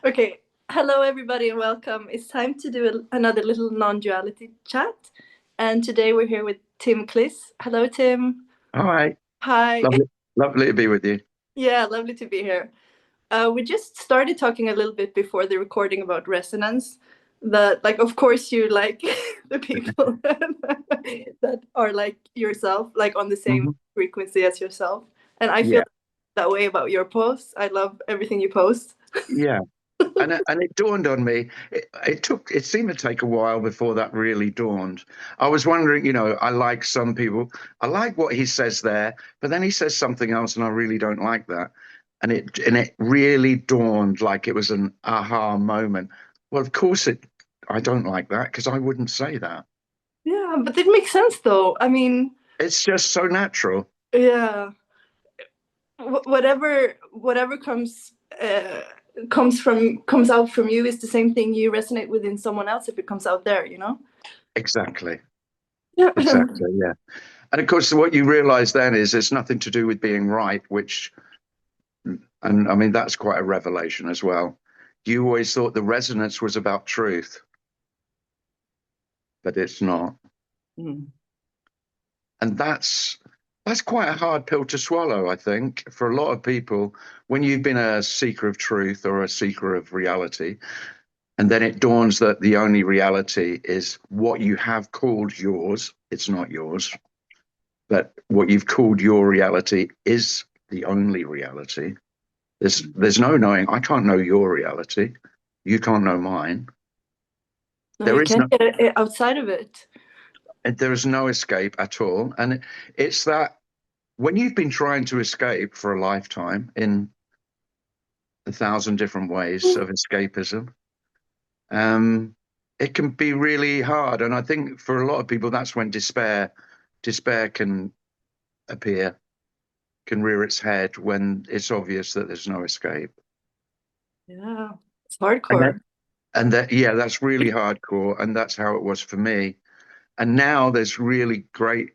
Okay, hello everybody and welcome. It's time to do another little non-duality chat. And today we're here with Tim Cliss. Hello, Tim. All right. Hi. Lovely, lovely to be with you. Yeah, lovely to be here. We just started talking a little bit before the recording about resonance. That, like, of course, you like the people that are like yourself, like on the same Hmm. frequency as yourself. And I feel Yeah, that way about your posts. I love everything you post. yeah. And it dawned on me. It seemed to take a while before that really dawned. I was wondering, I like some people. I like what he says there, but then he says something else, and I really don't like that. And it really dawned like it was an aha moment. Well, of course it. I don't like that because I wouldn't say that. Yeah, but it makes sense though. I mean, It's just so natural. yeah, whatever comes out from you is the same thing you resonate with in someone else if it comes out there, you know? Exactly. Yeah. Exactly. Yeah. And of course, what you realize then is it's nothing to do with being right, and I mean, that's quite a revelation as well. You always thought the resonance was about truth, but it's not. Mm. And that's quite a hard pill to swallow, I think, for a lot of people when you've been a seeker of truth or a seeker of reality. And then it dawns that the only reality is what you have called yours. It's not yours, but what you've called your reality is the only reality. There's no knowing. I can't know your reality. You can't know mine. No, There you is can't no get it outside of it. there is no escape at all. And it's that when you've been trying to escape for a lifetime in 1,000 different ways of escapism, um, it can be really hard. And I think for a lot of people, that's when despair can appear, can rear its head when it's obvious that there's no escape. Yeah, it's And that, hardcore. and that, yeah, that's really hardcore. And that's how it was for me. And now there's really great,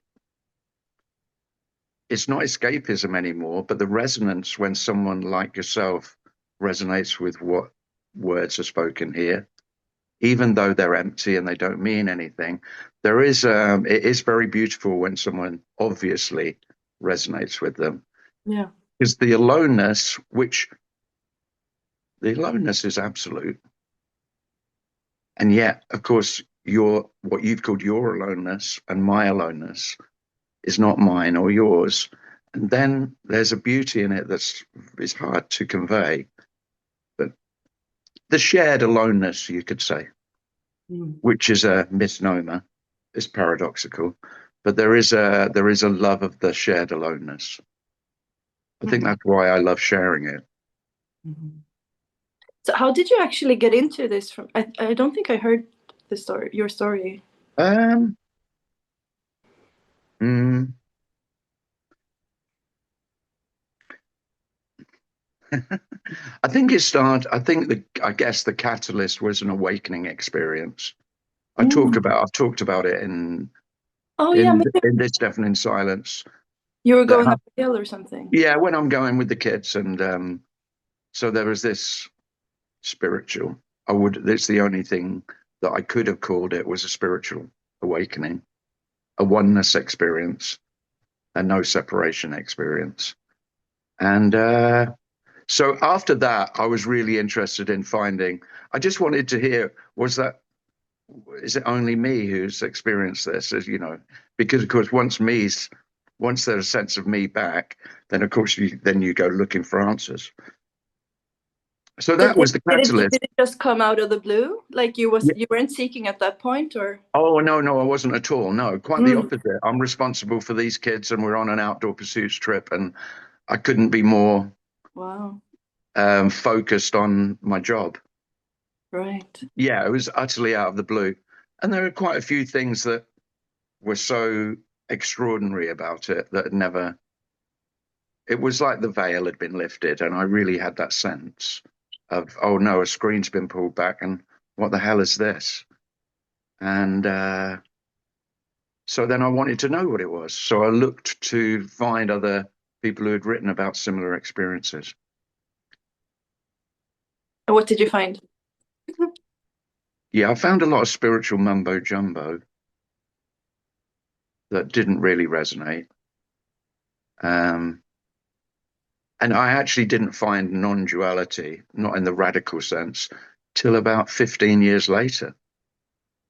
it's not escapism anymore, but the resonance when someone like yourself resonates with what words are spoken here, even though they're empty and they don't mean anything, it is very beautiful when someone obviously resonates with them. Yeah. Because the aloneness is absolute. And yet, of course, what you've called your aloneness and my aloneness is not mine or yours. And then there's a beauty in it that's is hard to convey. But the shared aloneness, you could say, Mm. which is a misnomer, is paradoxical. But there is a love of the shared aloneness. I think Mhm. that's why I love sharing it. Mhm. So how did you actually get into this from I don't think I heard your story. Um, mm, I guess the catalyst was an awakening experience. Mm. I've talked about it in Oh yeah, in maybe in this deafening silence. you were That going up a hill or something. Yeah, when I'm going with the kids, and so there was this spiritual. It's the only thing that I could have called it was a spiritual awakening, a oneness experience, a no separation experience. And so after that, I was really interested in finding. I just wanted to hear, is it only me who's experienced this? As you know, because of course, once there's a sense of me back, then of course you go looking for answers. So Did that it, was the did it catalyst. did it just come out of the blue? Like Yeah. you weren't seeking at that point, or? Oh no, no, I wasn't at all. No, quite the Mm. opposite. I'm responsible for these kids, and we're on an outdoor pursuits trip, and I couldn't be more Wow. focused on my job. Right. Yeah, it was utterly out of the blue, and there are quite a few things that were so extraordinary about it that had never. It was like the veil had been lifted, and I really had that sense of, oh no, a screen's been pulled back, and what the hell is this? And so then I wanted to know what it was. So I looked to find other people who had written about similar experiences. And what did you find? Yeah, I found a lot of spiritual mumbo jumbo that didn't really resonate. And I actually didn't find non-duality, not in the radical sense, till about 15 years later.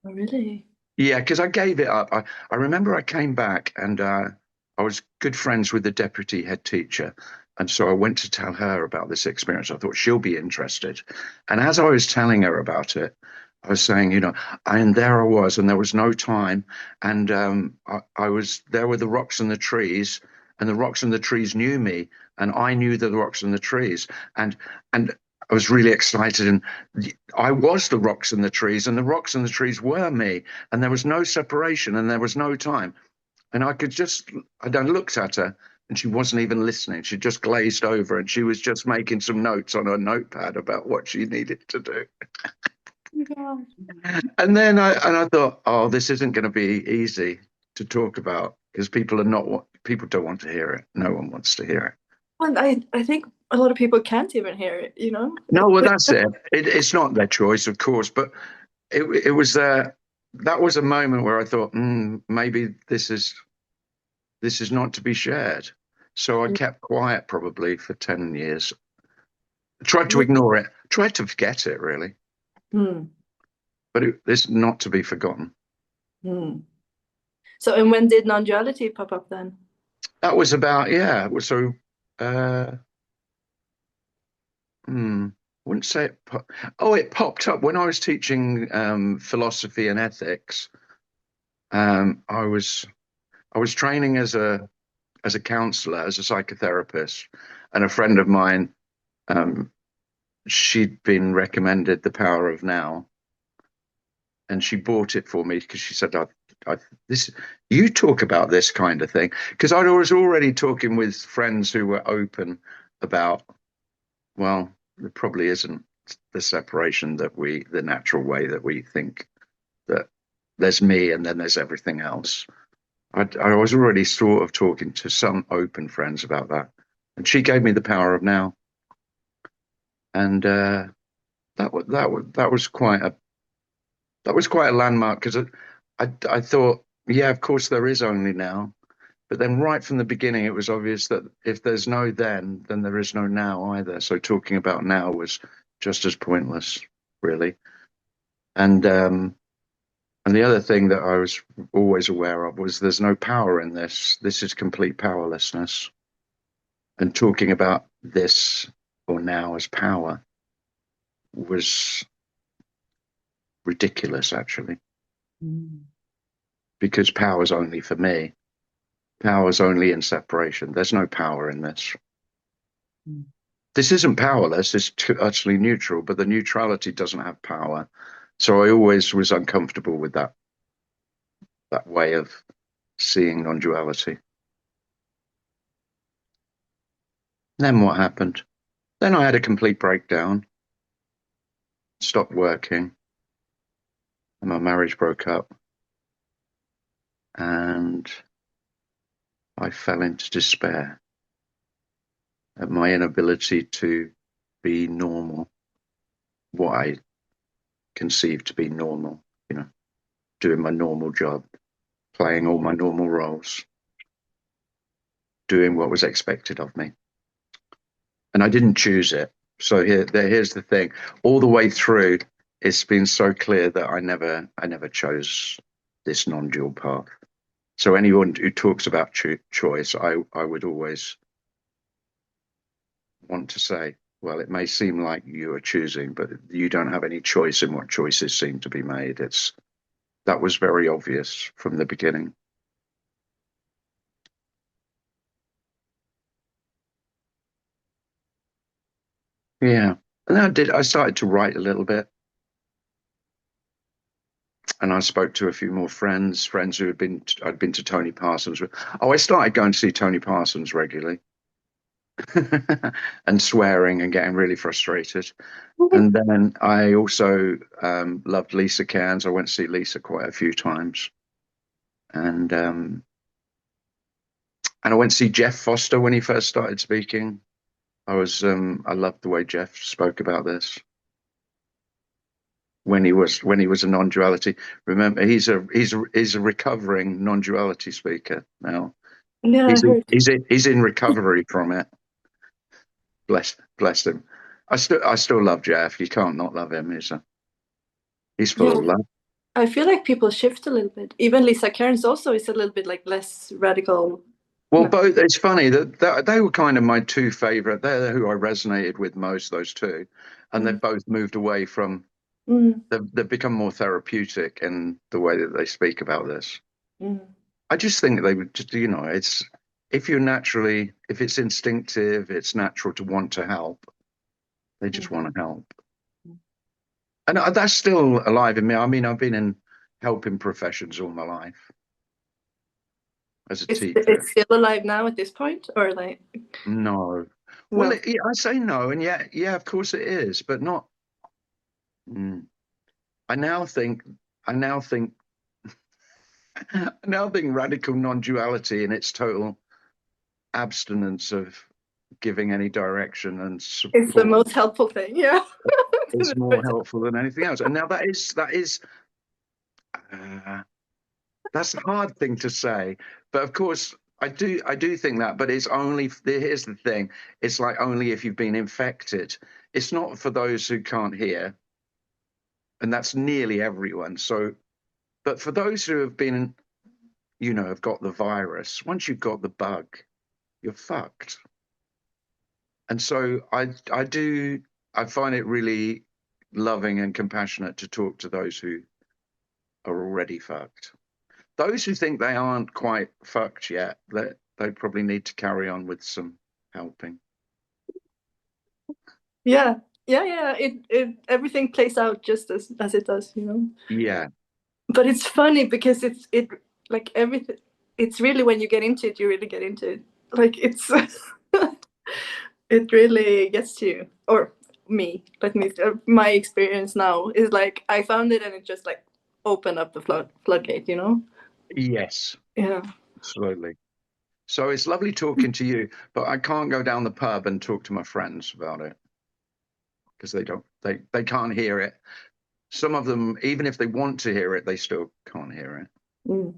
Oh, really? Yeah, because I gave it up. I remember I came back and I was good friends with the deputy head teacher. And so I went to tell her about this experience. I thought she'll be interested. And as I was telling her about it, I was saying, you know, and there I was, and there was no time. And I was there with the rocks and the trees, and the rocks and the trees knew me, and I knew the rocks and the trees. And I was really excited. And I was the rocks and the trees, and the rocks and the trees were me. And there was no separation, and there was no time. And I could just, I then looked at her and she wasn't even listening. She just glazed over and she was just making some notes on her notepad about what she needed to do. Yeah. And I thought, oh, this isn't going to be easy to talk about because people are not what people don't want to hear it. No one wants to hear it. And I think a lot of people can't even hear it, you know? No, well, that's it. It's not their choice, of course, but it was that was a moment where I thought, maybe this is not to be shared. So I kept quiet probably for 10 years. Tried to ignore it, tried to forget it really, Hmm. but it's not to be forgotten. Hmm. So, and when did non-duality pop up then? That was about, yeah. So, uh, hmm, wouldn't say it. It popped up when I was teaching philosophy and ethics. I was training as a counselor, as a psychotherapist, and a friend of mine, um, she'd been recommended The Power of Now, and she bought it for me because she said, "This, you talk about this kind of thing." Because I was already talking with friends who were open about, well, there probably isn't the separation that the natural way that we think that there's me and then there's everything else. I was already sort of talking to some open friends about that, and she gave me The Power of Now, and that was quite a landmark because I thought, yeah, of course there is only now, but then right from the beginning it was obvious that if there's no then there is no now either. So talking about now was just as pointless, really. And the other thing that I was always aware of was there's no power in this. This is complete powerlessness. And talking about this or now as power was ridiculous, actually, Mm. because power's only for me. Power's only in separation. There's no power in this. Mm. This isn't powerless, it's utterly neutral, but the neutrality doesn't have power. So I always was uncomfortable with that way of seeing non-duality. Then what happened? Then I had a complete breakdown, stopped working, and my marriage broke up, and I fell into despair at my inability to be normal, what I conceived to be normal, doing my normal job, playing all my normal roles, doing what was expected of me. And I didn't choose it. So here's the thing. All the way through, it's been so clear that I never chose this non-dual path. So anyone who talks about choice, I would always want to say, well, it may seem like you are choosing, but you don't have any choice in what choices seem to be made. That was very obvious from the beginning. Yeah. And I started to write a little bit, and I spoke to a few more friends who I'd been to Tony Parsons with. Oh, I started going to see Tony Parsons regularly and swearing and getting really frustrated. And then I also loved Lisa Cairns. I went to see Lisa quite a few times. And I went to see Jeff Foster when he first started speaking. I loved the way Jeff spoke about this. when he was a non-duality. Remember, he's a recovering non-duality speaker now. Yeah, I heard. He's in recovery from it. Bless him. I still love Jeff. You can't not love him. He's full Yeah, of love. I feel like people shift a little bit. Even Lisa Cairns also is a little bit like less radical. Well, No. both. It's funny that they were kind of my two favorite. They're who I resonated with most. Those two, and they've both moved away from. Mm, They've become more therapeutic in the way that they speak about this. mm, I just think they would just, it's if it's instinctive, it's natural to want to help. They just mm. want to help. And that's still alive in me. I mean, I've been in helping professions all my life as a teacher. It's still alive now at this point, or like No. Well, no? I say no, and yeah, of course it is, but not. Mm. I now think, I now think, I now think radical non-duality in its total abstinence of giving any direction and It's the support most helpful thing. Yeah. is more helpful than anything else. And now uh, that's a hard thing to say, but of course I do think that. But it's only here's the thing: it's like only if you've been infected. It's not for those who can't hear, and that's nearly everyone. So, but for those who have been, have got the virus. Once you've got the bug, you're fucked. And so I find it really loving and compassionate to talk to those who are already fucked. Those who think they aren't quite fucked yet, they probably need to carry on with some helping. Yeah, yeah. It everything plays out just as it does, you know. Yeah. But it's funny because it like everything. It's really when you get into it, you really get into it. Like it's it really gets to you or me. Let me. My experience now is like I found it and it just like opened up the floodgate, you know. Yes, Yeah. absolutely. So it's lovely talking to you, but I can't go down the pub and talk to my friends about it because they can't hear it. Some of them, even if they want to hear it, they still can't hear it. Mm.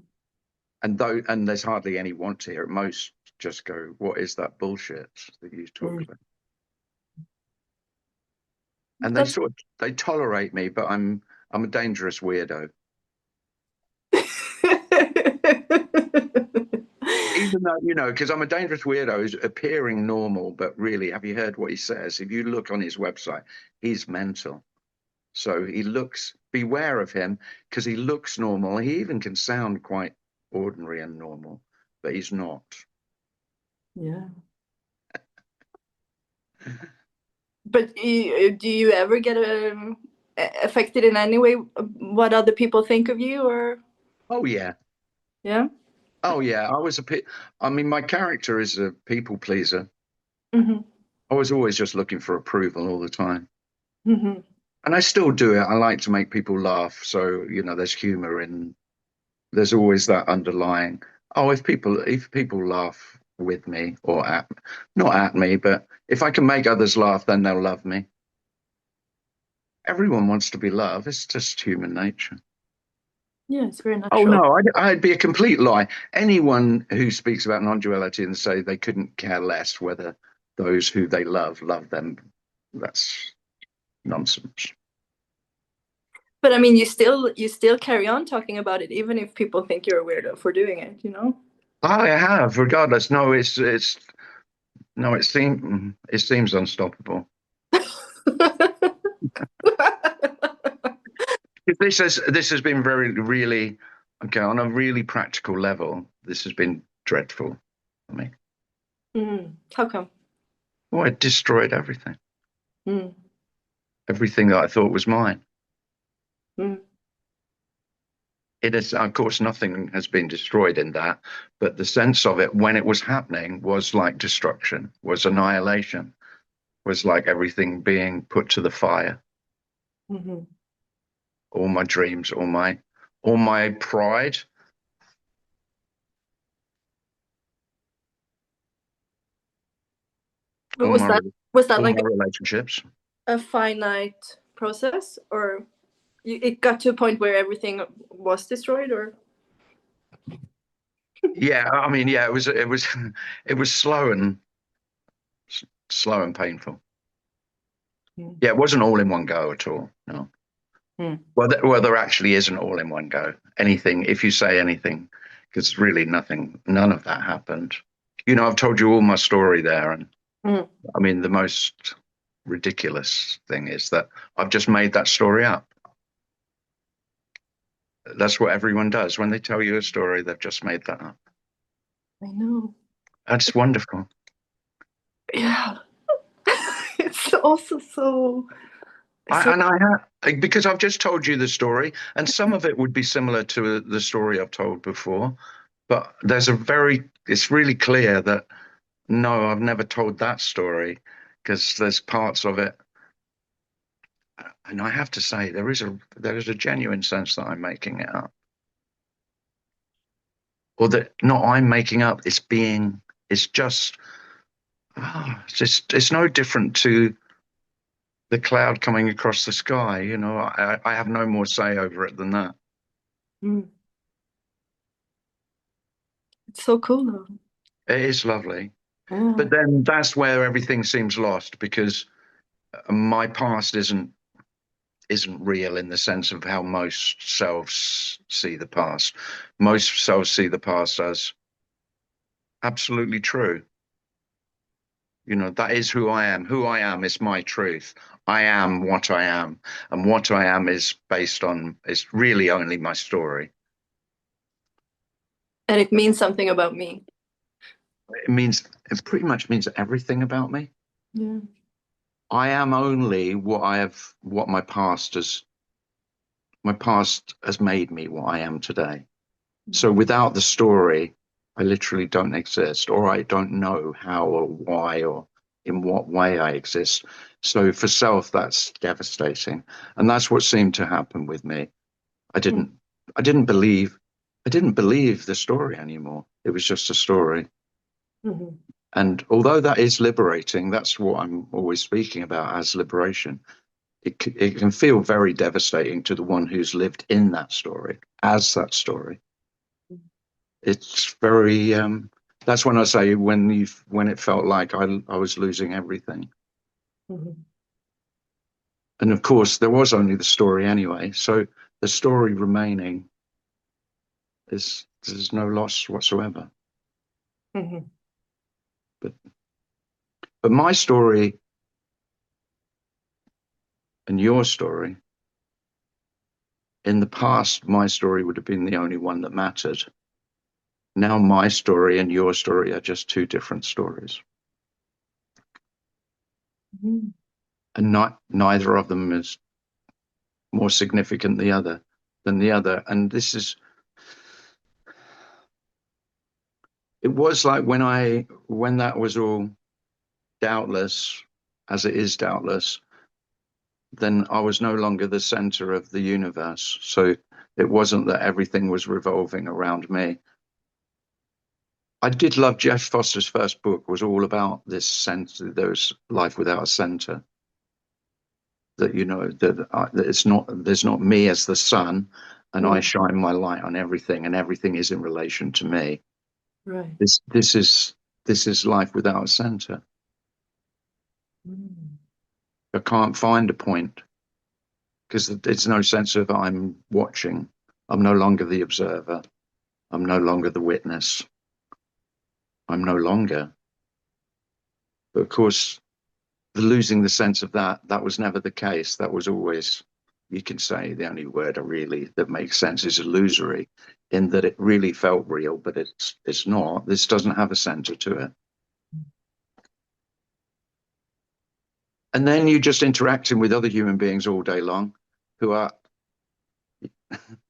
And there's hardly any want to hear it. Most just go, "What is that bullshit that you talk Mm. about?" And That's they tolerate me, but I'm a dangerous weirdo. Even though, because I'm a dangerous weirdo who's appearing normal, but really, have you heard what he says? If you look on his website, he's mental. So beware of him because he looks normal. He even can sound quite ordinary and normal, but he's not. yeah. But do you ever get affected in any way what other people think of you or Oh, yeah. yeah? Oh, yeah. I mean, my character is a people pleaser. Hmm. I was always just looking for approval all the time. Hmm. And I still do it. I like to make people laugh. So, there's humor there's always that underlying, oh, if people laugh with me or not at me, but if I can make others laugh, then they'll love me. Everyone wants to be loved. It's just human nature. Yeah, it's very Oh natural. no, I'd be a complete lie. Anyone who speaks about non-duality and say they couldn't care less whether those who they love them, that's nonsense. But I mean, you still carry on talking about it, even if people think you're a weirdo for doing it, you know? I have, regardless. No, it's no, it seems unstoppable. This has been very really okay on a really practical level. This has been dreadful for me. Mm. How come? Oh, it destroyed everything. Mm. Everything that I thought was mine. Mm. It is, of course, nothing has been destroyed in that, but the sense of it when it was happening was like destruction, was annihilation, was like everything being put to the fire. Hmm. All my dreams, all my pride. But all my was that all like my relationships. a finite process or? it got to a point where everything was destroyed, or? Yeah, I mean, yeah, it was it was slow and painful. Yeah, it wasn't all in one go at all. No. Well, there actually isn't all in one go. Anything, if you say anything, because really none of that happened. You know, I've told you all my story there, and I mean, the most ridiculous thing is that I've just made that story up. That's what everyone does when they tell you a story. They've just made that up. I know. That's wonderful. Yeah. It's also so. Because I've just told you the story, and some of it would be similar to the story I've told before, but it's really clear that no, I've never told that story, because there's parts of it, and I have to say there is a genuine sense that I'm making it up, or that not I'm making up. It's just it's no different to the cloud coming across the sky. You know, I have no more say over it than that. It's so cool, though. It is lovely. Yeah. But then that's where everything seems lost, because my past isn't real in the sense of how most selves see the past. Most selves see the past as absolutely true. You know, that is who I am. Who I am is my truth. I am what I am. And what I am is really only my story. And it means something about me. It pretty much means everything about me. Yeah. I am only what my past has made me what I am today. So without the story, I literally don't exist, or I don't know how or why or in what way I exist. So for self, that's devastating. And that's what seemed to happen with me. I didn't believe the story anymore. It was just a story. And although that is liberating, that's what I'm always speaking about as liberation. It can feel very devastating to the one who's lived in that story, as that story. It's very that's when I say when it felt like I was losing everything. And of course there was only the story anyway, so the story remaining there's no loss whatsoever. But my story and your story, in the past my story would have been the only one that mattered. Now my story and your story are just two different stories. And neither of them is more significant than the other. And it was like when that was all doubtless, as it is doubtless, then I was no longer the center of the universe. So it wasn't that everything was revolving around me. I did love Jeff Foster's first book, was all about this center. There was life without a center. That, you know, that there's not me as the sun, and I shine my light on everything, and everything is in relation to me. Right. This is life without a center. I can't find a point, because there's no sense of I'm watching. I'm no longer the observer. I'm no longer the witness. I'm no longer. But of course, losing the sense of that was never the case. That was always, you can say, the only word that makes sense is illusory, in that it really felt real, but it's not. This doesn't have a center to it. And then you're just interacting with other human beings all day long who are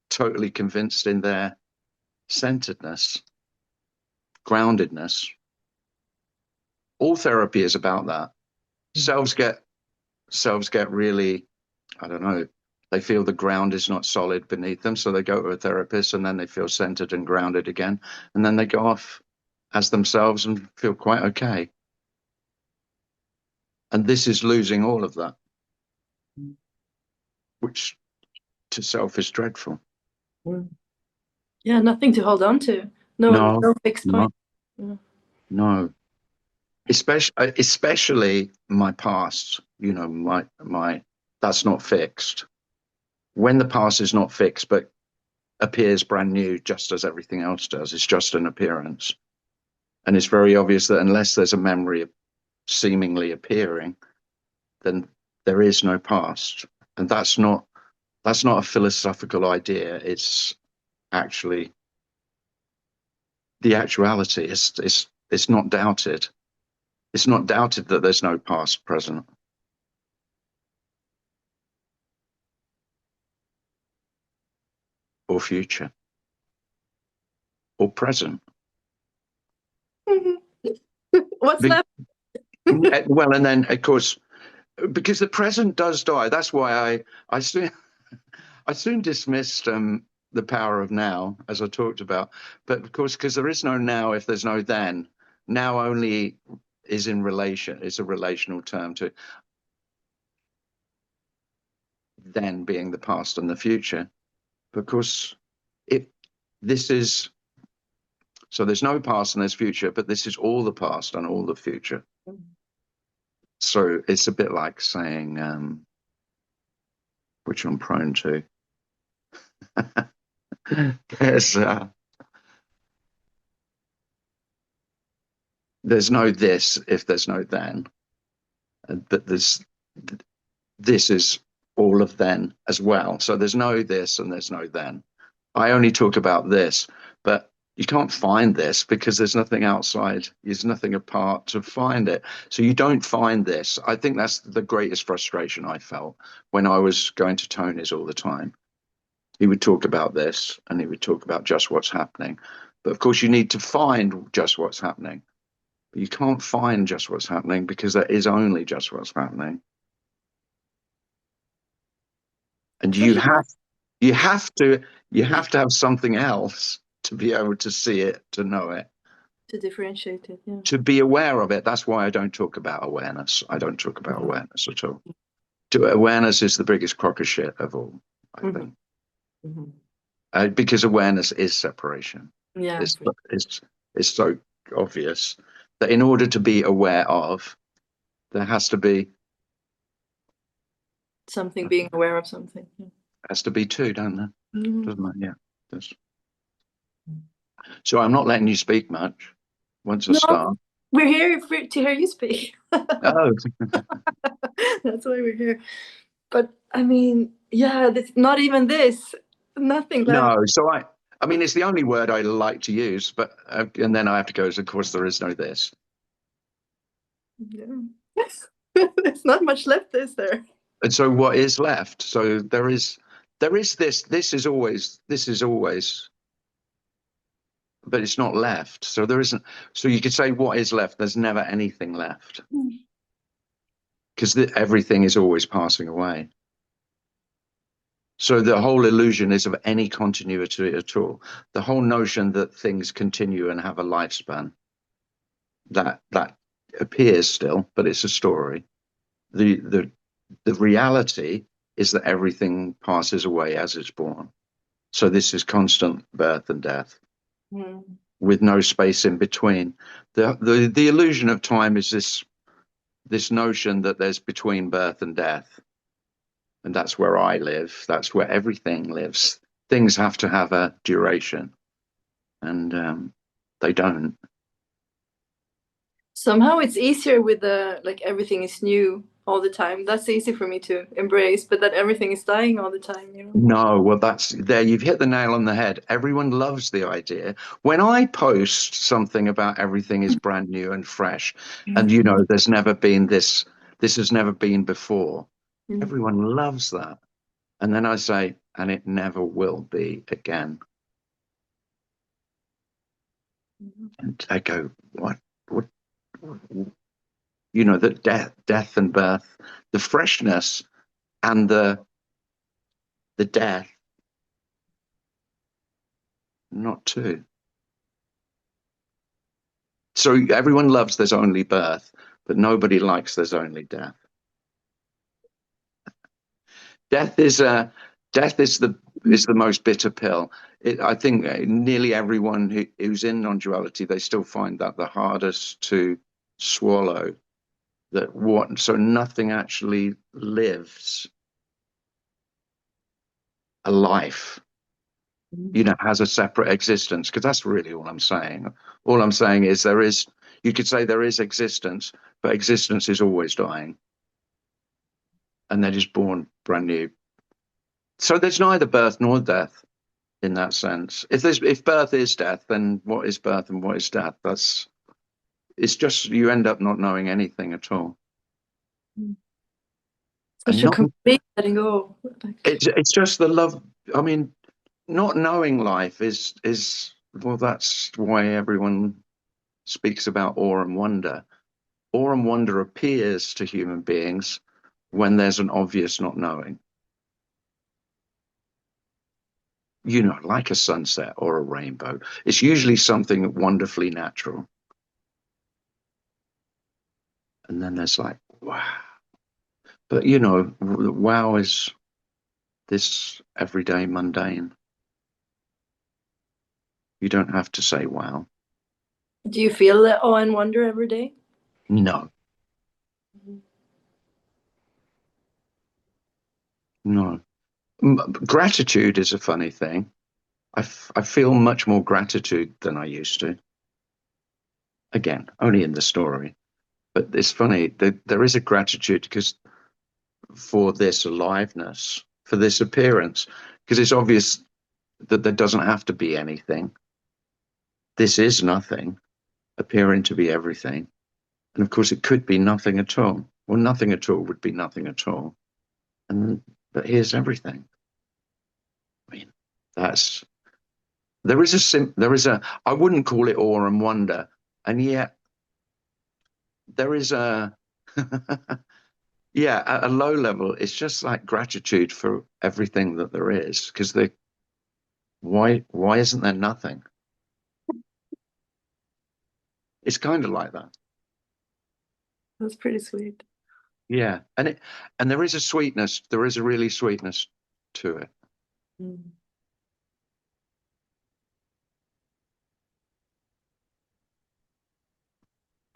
totally convinced in their centeredness, groundedness. All therapy is about that. Selves get really, I don't know, they feel the ground is not solid beneath them, so they go to a therapist, and then they feel centered and grounded again, and then they go off as themselves and feel quite okay. And this is losing all of that, which to self is dreadful. Yeah, nothing to hold on to. No, No fixed no, point. Yeah. no. Especially my past. You know, my that's not fixed. When the past is not fixed, but appears brand new, just as everything else does, it's just an appearance. And it's very obvious that unless there's a memory seemingly appearing, then there is no past. And that's not a philosophical idea. It's actually the actuality. It's not doubted. It's not doubted that there's no past, present, or future, or present. What's left? Well, and then of course, because the present does die. That's why I soon I soon dismissed the power of now, as I talked about. But of course, because there is no now if there's no then. Now only is a relational term to then being the past and the future. But of course, if this is so, there's no past and there's future, but this is all the past and all the future. So it's a bit like saying, which I'm prone to. There's no this if there's no then, but this is all of then as well. So there's no this and there's no then. I only talk about this, but you can't find this because there's nothing outside. There's nothing apart to find it. So you don't find this. I think that's the greatest frustration I felt when I was going to Tony's all the time. He would talk about this and he would talk about just what's happening. But of course, you need to find just what's happening. But you can't find just what's happening because there is only just what's happening. And you have to have something else to be able to see it, to know it, To differentiate it, yeah. to be aware of it. That's why I don't talk about awareness. I don't talk about awareness at all. Awareness is the biggest crock of shit of all, I think. Because awareness is separation. Yeah. It's so obvious that in order to be aware of, there has to be something being aware of something. Yeah. Has to be two, don't there? Doesn't it? Yeah. Does. So I'm not letting you speak much. Once I start, we're here to hear you speak. Oh, that's why we're here. But I mean, yeah, not even this. Nothing left. No, so I mean, it's the only word I like to use, but and then I have to go. Of course, there is no this. Yeah. There's not much left, is there? And so, what is left? So there is this. This is always, but it's not left. So there isn't. So you could say, what is left? There's never anything left, because everything is always passing away. So the whole illusion is of any continuity at all. The whole notion that things continue and have a lifespan, that appears still, but it's a story. The reality is that everything passes away as it's born. So this is constant birth and death, with no space in between. The illusion of time is this notion that there's between birth and death. And that's where I live. That's where everything lives. Things have to have a duration, and they don't. Somehow it's easier with the like everything is new all the time. That's easy for me to embrace, but that everything is dying all the time, you know? No, well, that's there. You've hit the nail on the head. Everyone loves the idea. When I post something about everything is brand new and fresh, and there's never been this has never been before. Everyone loves that. And then I say, and it never will be again. And I go, what? That death and birth, the freshness and the death, not two. So everyone loves there's only birth, but nobody likes there's only death. Death Death is the most bitter pill. I think nearly everyone who's in non-duality, they still find that the hardest to swallow. So nothing actually lives a life, has a separate existence, because that's really all I'm saying. All I'm saying is you could say there is existence, but existence is always dying. And they're just born brand new. So there's neither birth nor death in that sense. If birth is death, then what is birth and what is death? It's just you end up not knowing anything at all. Such a complete letting go. It's just the love. I mean, not knowing life is well, that's why everyone speaks about awe and wonder. Awe and wonder appears to human beings when there's an obvious not knowing. Like a sunset or a rainbow. It's usually something wonderfully natural. And then there's like, wow. But, wow is this everyday mundane. You don't have to say wow. Do you feel that awe and wonder every day? No. No. Gratitude is a funny thing. I feel much more gratitude than I used to. Again, only in the story. But it's funny that there is a gratitude because for this aliveness, for this appearance, because it's obvious that there doesn't have to be anything. This is nothing, appearing to be everything. And of course, it could be nothing at all. Well, nothing at all would be nothing at all. But here's everything. I mean, I wouldn't call it awe and wonder. And yet there is yeah, at a low level, it's just like gratitude for everything that there is. Because why isn't there nothing? It's kind of like that. That's pretty sweet. Yeah, and there is a sweetness. There is a really sweetness to it.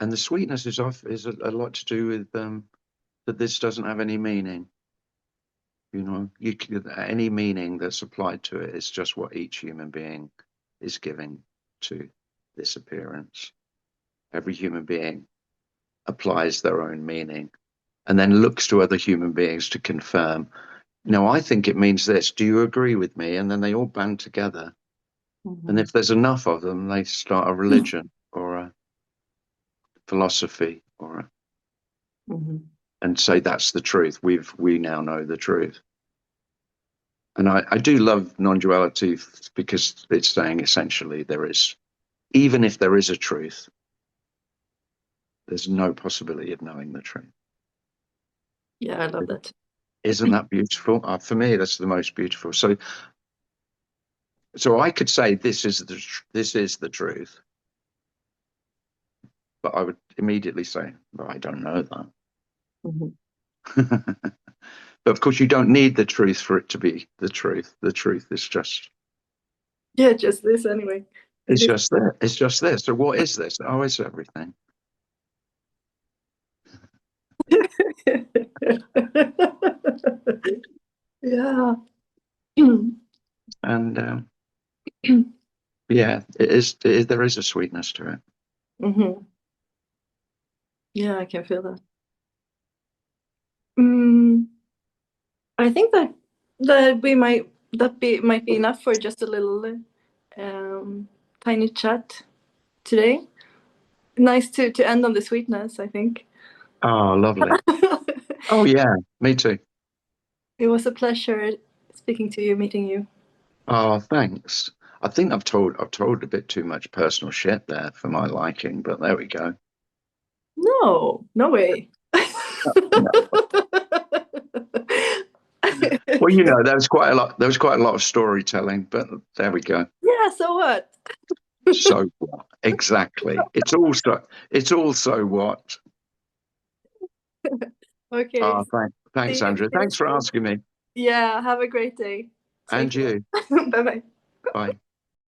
And the sweetness is a lot to do with that this doesn't have any meaning. Any meaning that's applied to it is just what each human being is giving to this appearance. Every human being applies their own meaning and then looks to other human beings to confirm, I think it means this. Do you agree with me? And then they all band together. And if there's enough of them, they start a religion or a philosophy and say that's the truth. We now know the truth. And I do love non-duality because it's saying essentially even if there is a truth, there's no possibility of knowing the truth. Yeah, I love that. Isn't that beautiful? For me, that's the most beautiful. So I could say this is the truth, but I would immediately say, well, I don't know that. But of course, you don't need the truth for it to be the truth. The truth is just just this anyway. It's just that. It's just this. So what is this? Oh, it's everything. Yeah. And yeah, there is a sweetness to it. Yeah, I can feel that. I think that might be enough for just a little tiny chat today. Nice to end on the sweetness, I think. Oh, lovely. Oh yeah, me too. It was a pleasure speaking to you, meeting you. Oh, thanks. I think I've told a bit too much personal shit there for my liking, but there we go. No way. No. Well, there was quite a lot of storytelling, but there we go. Yeah, so what? So what? Exactly. It's also what. Okay. Oh, thanks, Andrew. Thanks for asking me. Yeah, have a great day. And Take care. you. Bye bye. Bye.